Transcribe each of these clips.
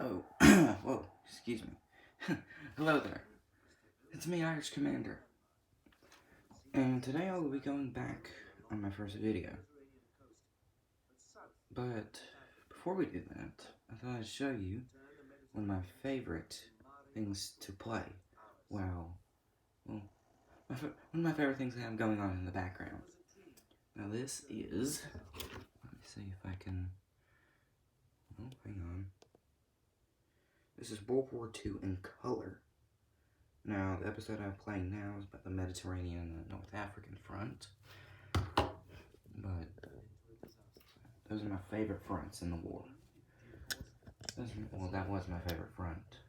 Oh, whoa, excuse me. Hello there. It's me, Irish Commander. And today I will be going back on my first video. But before we do that, I thought I'd show you one of my favorite things to play. Well, one of my favorite things I have going on in the background. Now this is, let me see if I can, oh, hang on. This is World War II in color. Now, the episode I'm playing now is about the Mediterranean and the North African front. But those are my favorite fronts in the war. Well, that was my favorite front.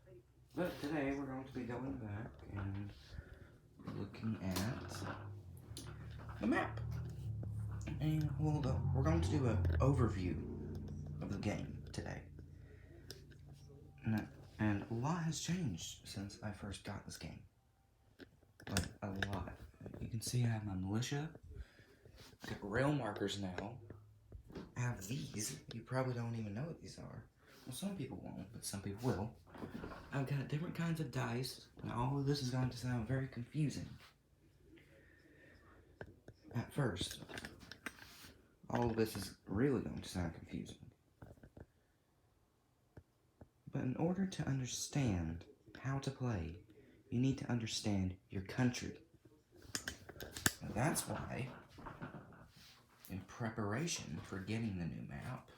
But today we're going to be going back and looking at the map. And we're going to do an overview of the game today. And a lot has changed since I first got this game. Like, a lot. You can see I have my militia. I got rail markers now. I have these. You probably don't even know what these are. Well, some people won't, but some people will. I've got different kinds of dice, and all of this is going to sound very confusing. At first, all of this is really going to sound confusing. But in order to understand how to play, you need to understand your country. And that's why, in preparation for getting the new map,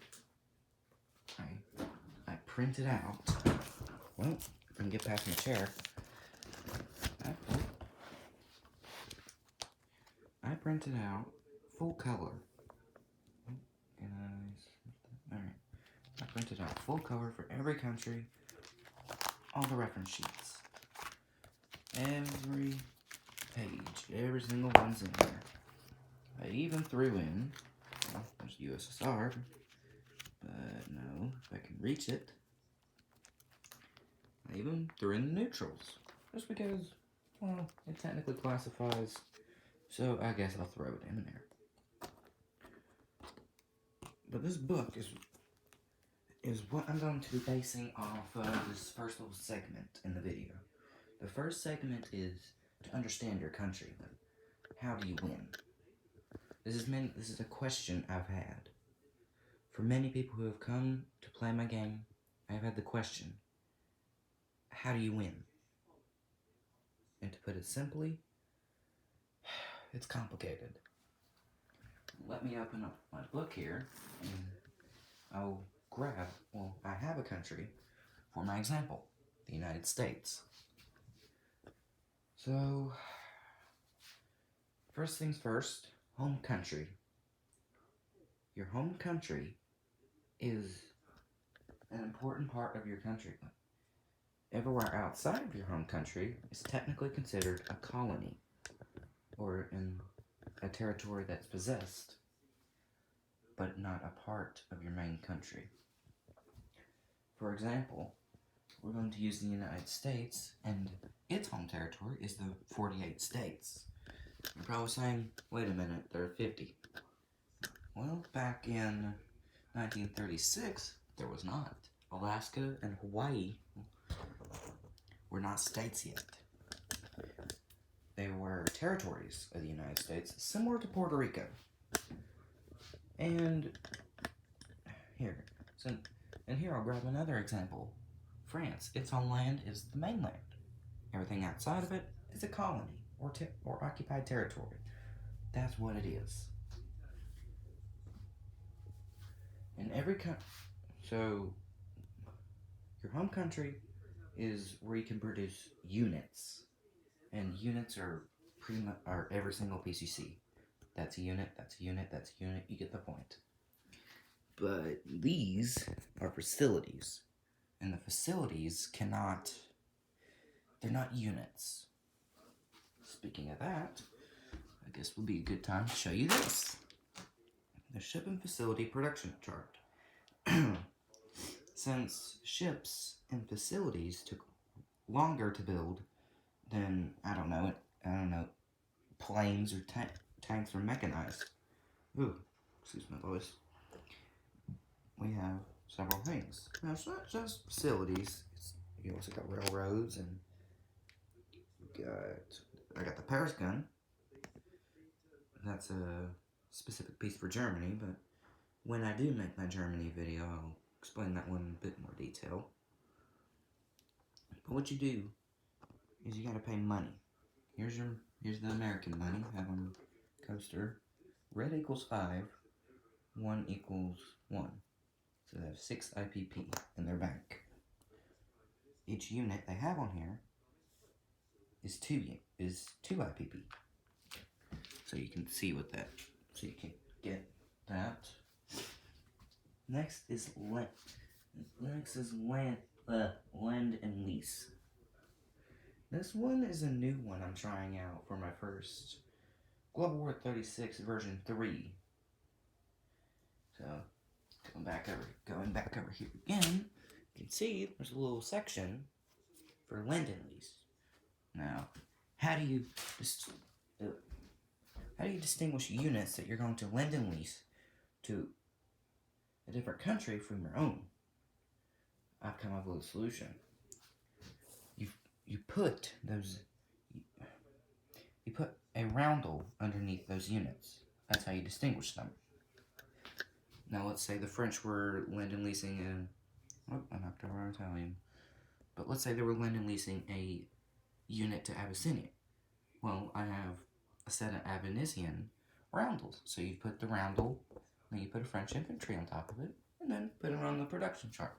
I printed out, well, if I can get past my chair, I printed out full color. Alright. I printed out full color for every country, all the reference sheets. Every page, every single one's in there. I even threw in, well, there's USSR, but no, if I can reach it. I even threw in the neutrals, just because, well, it technically classifies, so I guess I'll throw it in there. But this book is what I'm going to be basing off of this first little segment in the video. The first segment is to understand your country. How do you win? This is a question I've had. For many people who have come to play my game, I've had the question, how do you win? And to put it simply, it's complicated. Let me open up my book here, and I'll grab, well, I have a country for my example, the United States. So, first things first, home country. Your home country is an important part of your country. Everywhere outside of your home country is technically considered a colony, or in a territory that's possessed, but not a part of your main country. For example, we're going to use the United States, and its home territory is the 48 states. You're probably saying, wait a minute, there are 50. Well, back in 1936, there was not. Alaska and Hawaii were not states yet. They were territories of the United States, similar to Puerto Rico. And here I'll grab another example. France, its homeland is the mainland. Everything outside of it is a colony or occupied territory. That's what it is. In every country, so your home country is where you can produce units, and units are every single piece you see. That's a unit, that's a unit, that's a unit, you get the point. But these are facilities, and the facilities they're not units. Speaking of that, I guess would be a good time to show you this. The ship and facility production chart. Since ships and facilities took longer to build than, I don't know, planes or tanks were mechanized. Ooh, excuse my voice. We have several things. Now, it's not just facilities. You also got railroads, and I got the Paris gun. That's a specific piece for Germany, but when I do make my Germany video, I'll explain that one in a bit more detail. But what you do is you gotta pay money. Here's the American money. Have on coaster. Red equals 5, 1 equals 1. So they have 6 IPP in their bank. Each unit they have on here is 2 IPP. So you can see what that. So you can get that. Next is lend and lease. This one is a new one I'm trying out for my first Global War 36 version 3. So going back over here again, you can see there's a little section for lend and lease. Now, how do you distinguish units that you're going to lend and lease to a different country from your own? I've come up with a solution. You put a roundel underneath those units. That's how you distinguish them. Now let's say the French were lend and leasing I knocked over our Italian. But let's say they were lend and leasing a unit to Abyssinia. Well, I have a set of Abyssinian roundels. So you put the roundel, then you put a French infantry on top of it, and then put it on the production chart.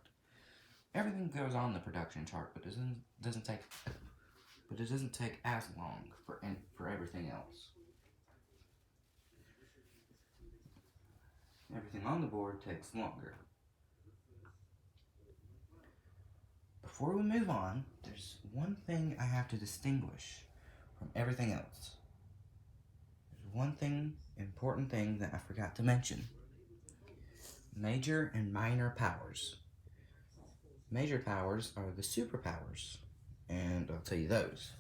Everything goes on the production chart, but it doesn't take as long for everything else. Everything on the board takes longer. Before we move on, there's one thing I have to distinguish from everything else. There's one important thing that I forgot to mention. Major and minor powers. Major powers are the superpowers, and I'll tell you those.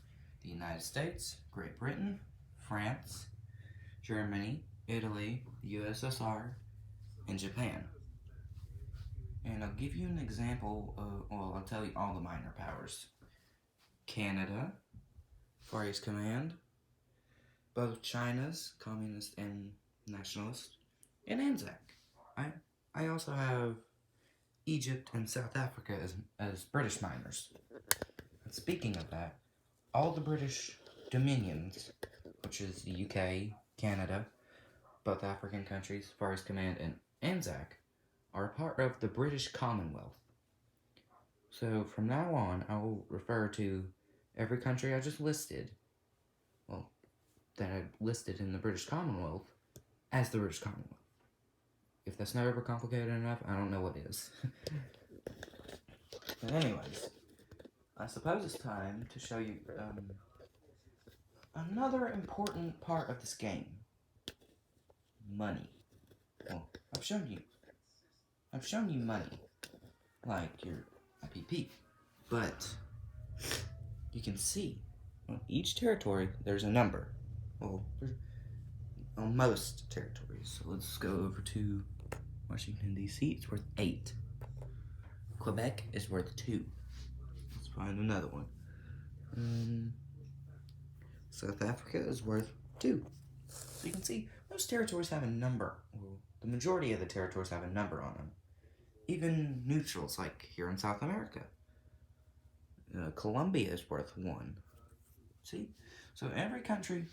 The United States, Great Britain, France, Germany, Italy, the USSR, and Japan. And I'll give you an example I'll tell you all the minor powers. Canada, Far East Command, both China's, communist and nationalist, and Anzac. I also have Egypt and South Africa as British minors. And speaking of that, all the British dominions, which is the UK, Canada, both African countries, Far East Command, and Anzac, are a part of the British Commonwealth. So from now on, I will refer to every country I just listed, that I listed in the British Commonwealth, as the British Commonwealth. If that's not ever complicated enough, I don't know what is. But anyways, I suppose it's time to show you another important part of this game. Money. Well, I've shown you money, like your IPP, but you can see on each territory there's a number. Well, on most territories. So let's go over to Washington, D.C. It's worth 8. Quebec is worth 2. Let's find another one. South Africa is worth 2. So you can see most territories have a number. Well, the majority of the territories have a number on them. Even neutrals, like here in South America. Colombia is worth 1. See? So every country,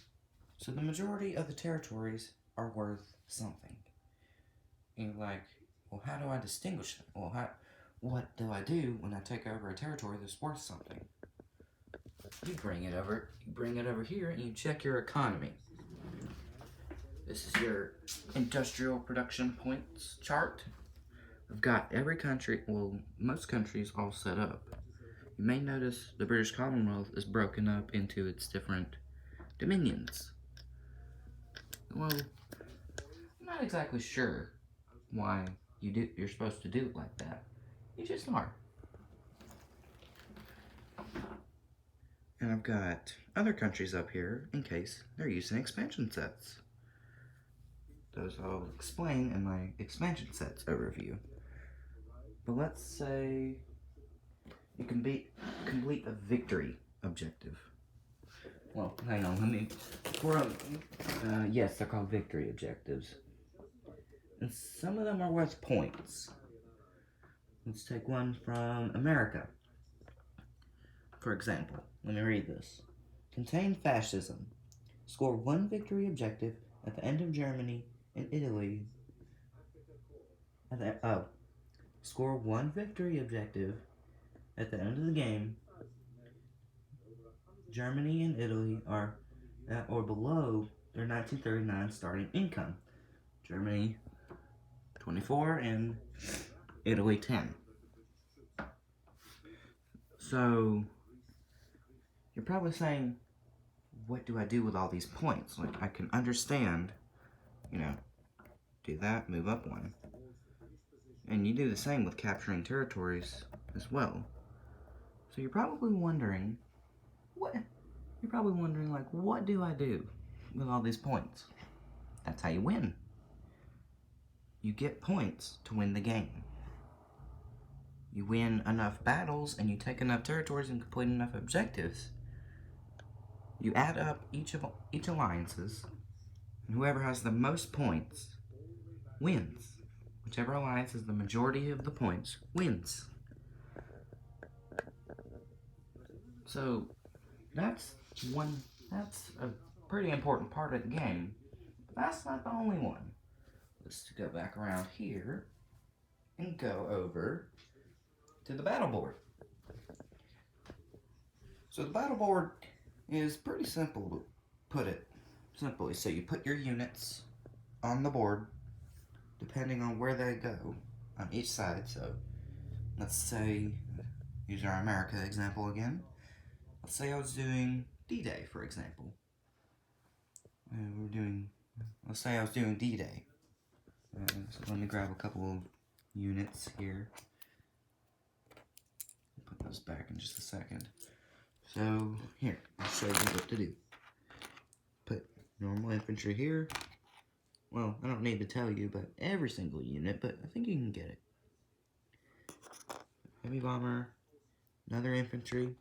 so the majority of the territories are worth something. And you're like, well, how do I distinguish them? Well, what do I do when I take over a territory that's worth something? You bring it over here, and you check your economy. This is your industrial production points chart. I've got every country, most countries all set up. You may notice the British Commonwealth is broken up into its different dominions. Well, I'm not exactly sure why you're supposed to do it like that. You just are. And I've got other countries up here in case they're using expansion sets. Those I'll explain in my expansion sets overview. But let's say you can complete a victory objective. Well, hang on, let me... yes, they're called victory objectives. And some of them are worth points. Let's take one from America. For example, let me read this. Contain fascism. Score one victory objective at the end of Germany and Italy. Score one victory objective at the end of the game. Germany and Italy are at or below their 1939 starting income. Germany 24 and Italy 10. So you're probably saying, what do I do with all these points? Like, I can understand, do that, move up one. And you do the same with capturing territories as well. So you're probably wondering, what do I do with all these points? That's how you win. You get points to win the game. You win enough battles and you take enough territories and complete enough objectives. You add up each alliances, and whoever has the most points wins. Whichever alliance has the majority of the points wins. So that's a pretty important part of the game. But that's not the only one. Let's go back around here and go over to the battle board. So the battle board is pretty simple, to put it simply. So you put your units on the board depending on where they go on each side. So let's say, use our America example again. Let's say I was doing D-Day, for example. Let's say I was doing D-Day. So let me grab a couple of units here. Put those back in just a second. So here, I'll show you what to do. Put normal infantry here. Well, I don't need to tell you about every single unit, but I think you can get it. Heavy bomber, another infantry,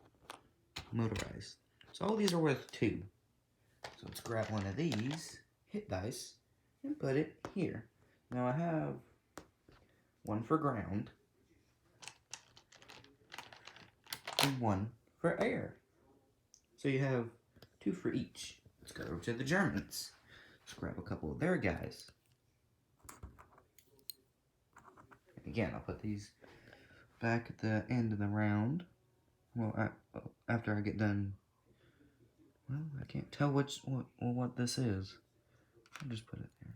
motorized. So all these are worth 2. So let's grab one of these, hit dice, and put it here. Now I have one for ground and one for air. So you have 2 for each. Let's go over to the Germans. Let's grab a couple of their guys. Again, I'll put these back at the end of the round. Well, after I get done. Well, I can't tell what this is. I'll just put it there.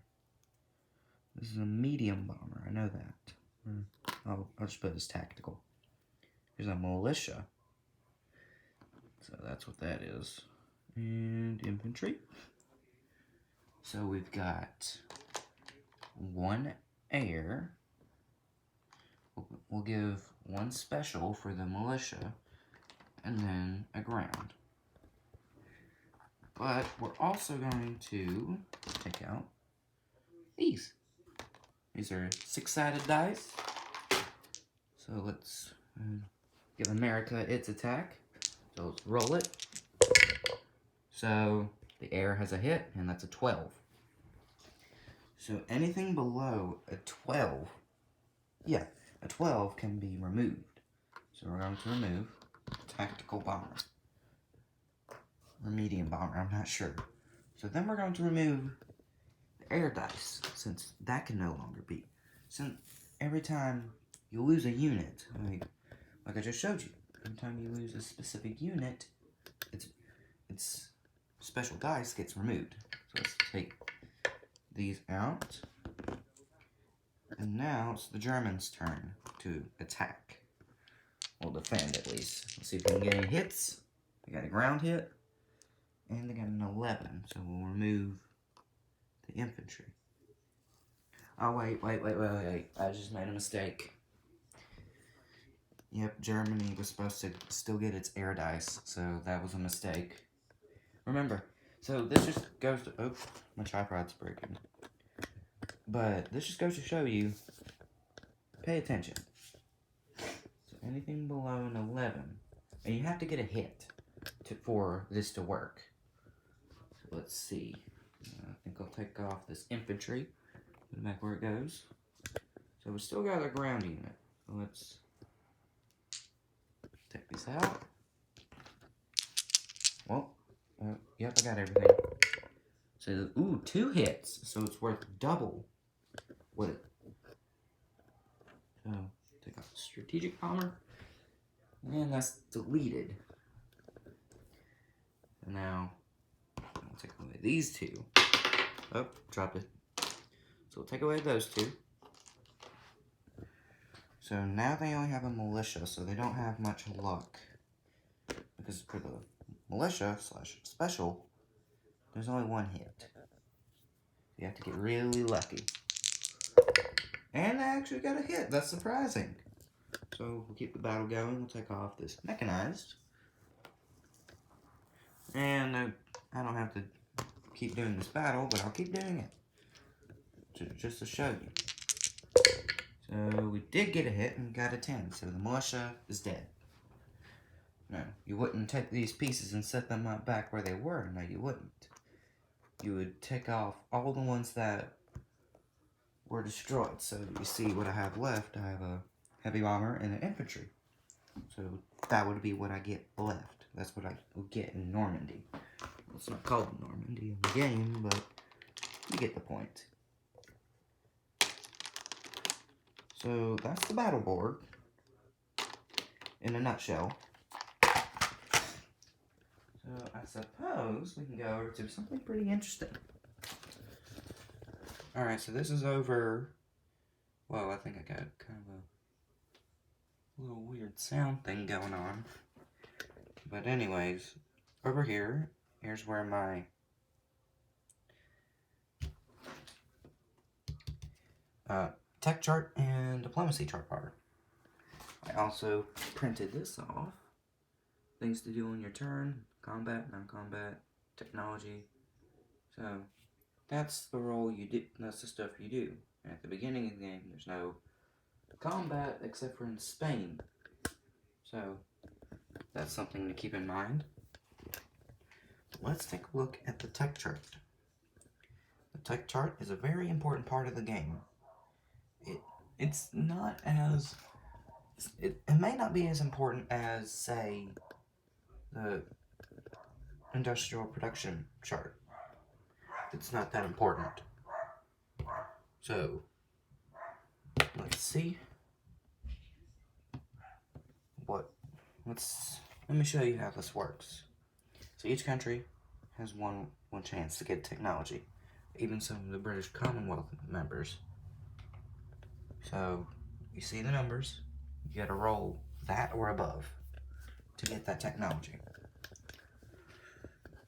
This is a medium bomber. I know that. I'll just put it as tactical. Here's a militia. So that's what that is. And infantry. So we've got 1 air. We'll give 1 special for the militia. And then a ground. But we're also going to take out these. These are 6-sided dice. So let's give America its attack. So let's roll it. So the air has a hit, and that's a 12. So anything below a 12, a 12 can be removed. So we're going to remove tactical bomber. Or medium bomber, I'm not sure. So then we're going to remove the air dice, since that can no longer be. Since every time you lose a unit, like I just showed you, every time you lose a specific unit, its special dice gets removed. So let's take these out. And now it's the Germans' turn to attack. Or defend, at least. Let's see if we can get any hits. They got a ground hit. And they got an 11, so we'll remove the infantry. Oh, wait. I just made a mistake. Yep, Germany was supposed to still get its air dice, so that was a mistake. Remember, so this just goes to... Oh, my tripod's breaking. But this just goes to show you, pay attention. anything below an 11, and you have to get a hit for this to work. So let's see. I think I'll take off this infantry, put it back where it goes. So we still got a ground unit. So let's take this out. Well, yep, I got everything. So, ooh, 2 hits, so it's worth double what it. So, take off the strategic bomber, and that's deleted. And now, I'll take away these 2. Oh, dropped it. So we'll take away those 2. So now they only have a militia, so they don't have much luck. Because for the militia / special, there's only 1 hit. You have to get really lucky. And they actually got a hit. That's surprising. So we'll keep the battle going. We'll take off this mechanized. And I don't have to keep doing this battle, but I'll keep doing it. Just to show you. So we did get a hit and got a 10. So the militia is dead. No, you wouldn't take these pieces and set them up back where they were. No, you wouldn't. You would take off all the ones that were destroyed. So you see what I have left. I have a heavy bomber and an infantry. So that would be what I get left. That's what I would get in Normandy. Well, it's not called Normandy in the game, but you get the point. So that's the battle board in a nutshell. So I suppose we can go over to something pretty interesting. Alright, so this is over. Whoa, I think I got kind of a little weird sound thing going on. But anyways, over here, here's where my tech chart and diplomacy chart are. I also printed this off. Things to do on your turn, combat, non-combat, technology. So that's the role you do. That's the stuff you do. And at the beginning of the game, there's no combat except for in Spain. So that's something to keep in mind. Let's take a look at the tech chart. The tech chart is a very important part of the game. It's not as... It may not be as important as, say, the industrial production chart. It's not that important. So, let's see. Let me show you how this works. So each country has one chance to get technology. Even some of the British Commonwealth members. So, you see the numbers. You gotta roll that or above to get that technology.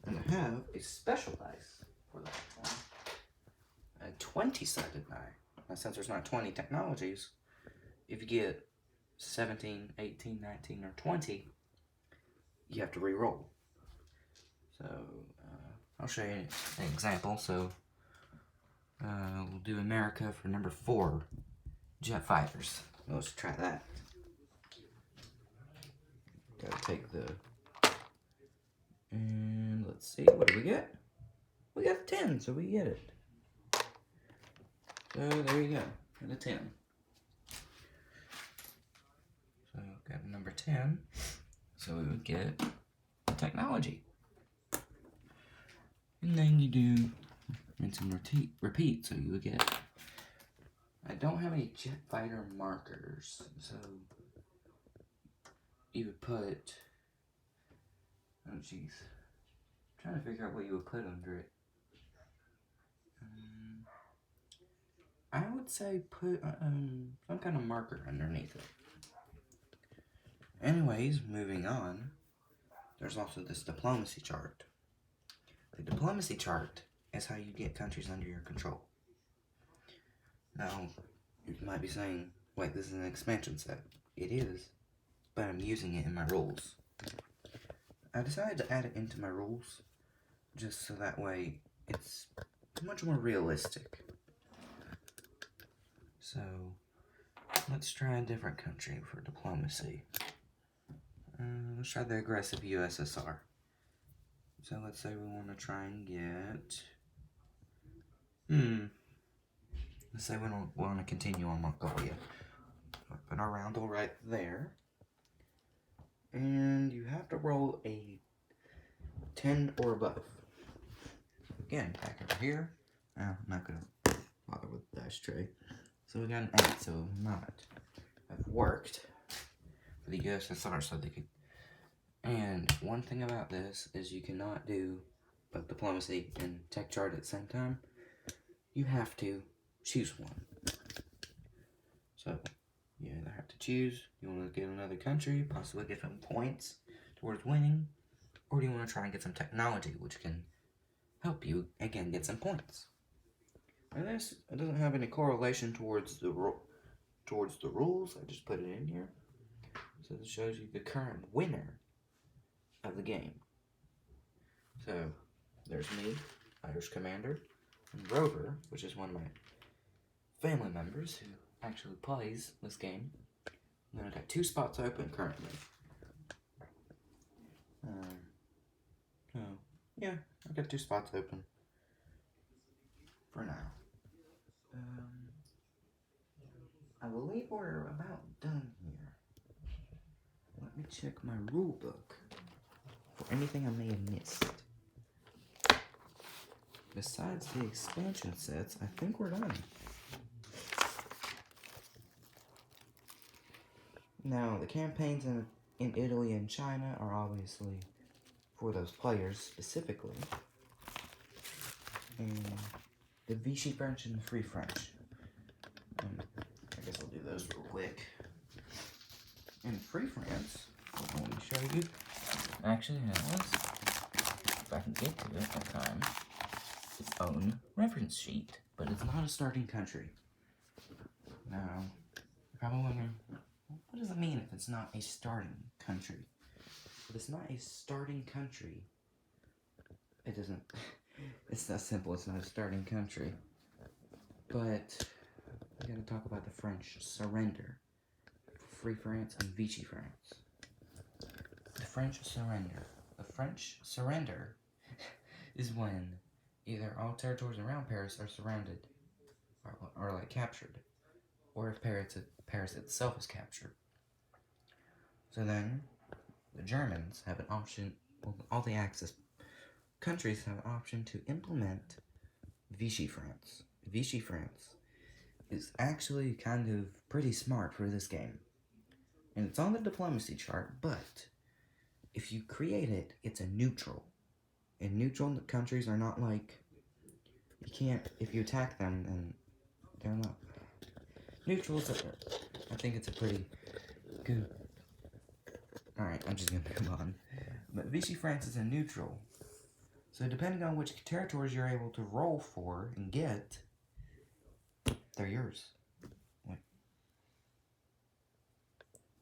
And I have a special dice for that one. A 20-sided die. Now, since there's not 20 technologies, if you get 17, 18, 19, or 20, you have to re-roll. So, I'll show you an example. So, we'll do America for number 4, jet fighters. Let's try that. Gotta take the... And let's see, what do we get? We got a 10, so we get it. So there you go, got a 10. So got number 10, so we would get technology. And then you do rinse and repeat, so you would get... I don't have any jet fighter markers, so you would put... Oh jeez. Trying to figure out what you would put under it. I would say put some kind of marker underneath it. Anyways, moving on. There's also this diplomacy chart. The diplomacy chart is how you get countries under your control. Now, you might be saying, wait, this is an expansion set. It is, but I'm using it in my rules. I decided to add it into my rules, just so that way it's much more realistic. So, let's try a different country for diplomacy. Let's try the aggressive USSR. So let's say we want to try and get... Let's say we don't want to continue on Mongolia. Put our roundel right there. And you have to roll a 10 or above. Again, back over here. I'm not going to bother with the dice tray. So we got an 8, so not have worked for the USSR, so they could. And one thing about this is you cannot do both diplomacy and tech chart at the same time. You have to choose one. So you either have to choose, you want to get another country, possibly get some points towards winning, or do you want to try and get some technology, which can help you, again, get some points. And this, it doesn't have any correlation towards the rules. I just put it in here. So this shows you the current winner of the game. So there's me, Irish Commander, and Rover, which is one of my family members who actually plays this game. And then I got 2 spots open currently. Yeah, I got 2 spots open for now. I believe we're about done here. Let me check my rule book for anything I may have missed. Besides the expansion sets, I think we're done. Now, the campaigns in Italy and China are obviously for those players specifically. And the Vichy French and the Free French. I guess I'll do those real quick. In Free France, let me show you. Actually has, if I can get to it in time, its own reference sheet, but it's not a starting country. Now, you're probably wondering, what does it mean if it's not a starting country? If it's not a starting country, it doesn't, it's that simple, it's not a starting country. But, I'm going to talk about the French surrender. Free France and Vichy France. The French surrender. The French surrender is when either all territories around Paris are surrounded, or like captured, or if Paris itself is captured. So then, the Germans have an option, well, all the Axis countries have an option to implement Vichy France. Vichy France is actually kind of pretty smart for this game. And it's on the diplomacy chart, but if you create it, it's a neutral. And neutral countries are not like, you can't, if you attack them, then they're not. Neutrals, I think it's a pretty good. Alright, I'm just gonna move on. But Vichy France is a neutral. So depending on which territories you're able to roll for and get, they're yours. Like,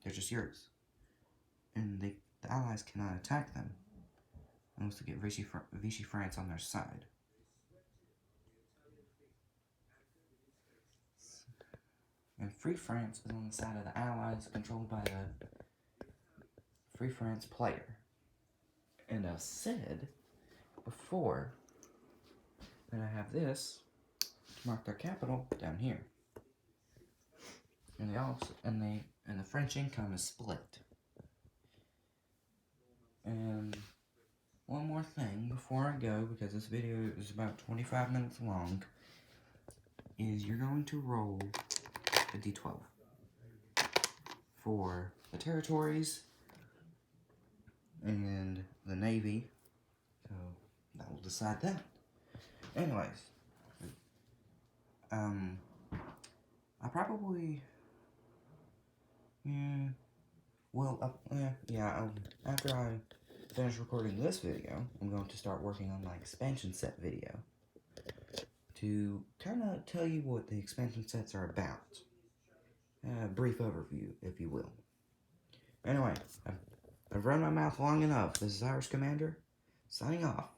they're just yours. And the Allies cannot attack them unless they get Vichy France on their side. And Free France is on the side of the Allies, controlled by the Free France player. And I've said before that I have this to mark their capital down here. And they also and the French income is split. And one more thing before I go, because this video is about 25 minutes long, is you're going to roll a d12 for the territories and the Navy, so that will decide that. Anyways, I probably, after I finish recording this video, I'm going to start working on my expansion set video to kind of tell you what the expansion sets are about. A brief overview, if you will. Anyway, I've run my mouth long enough. This is Irish Commander, signing off.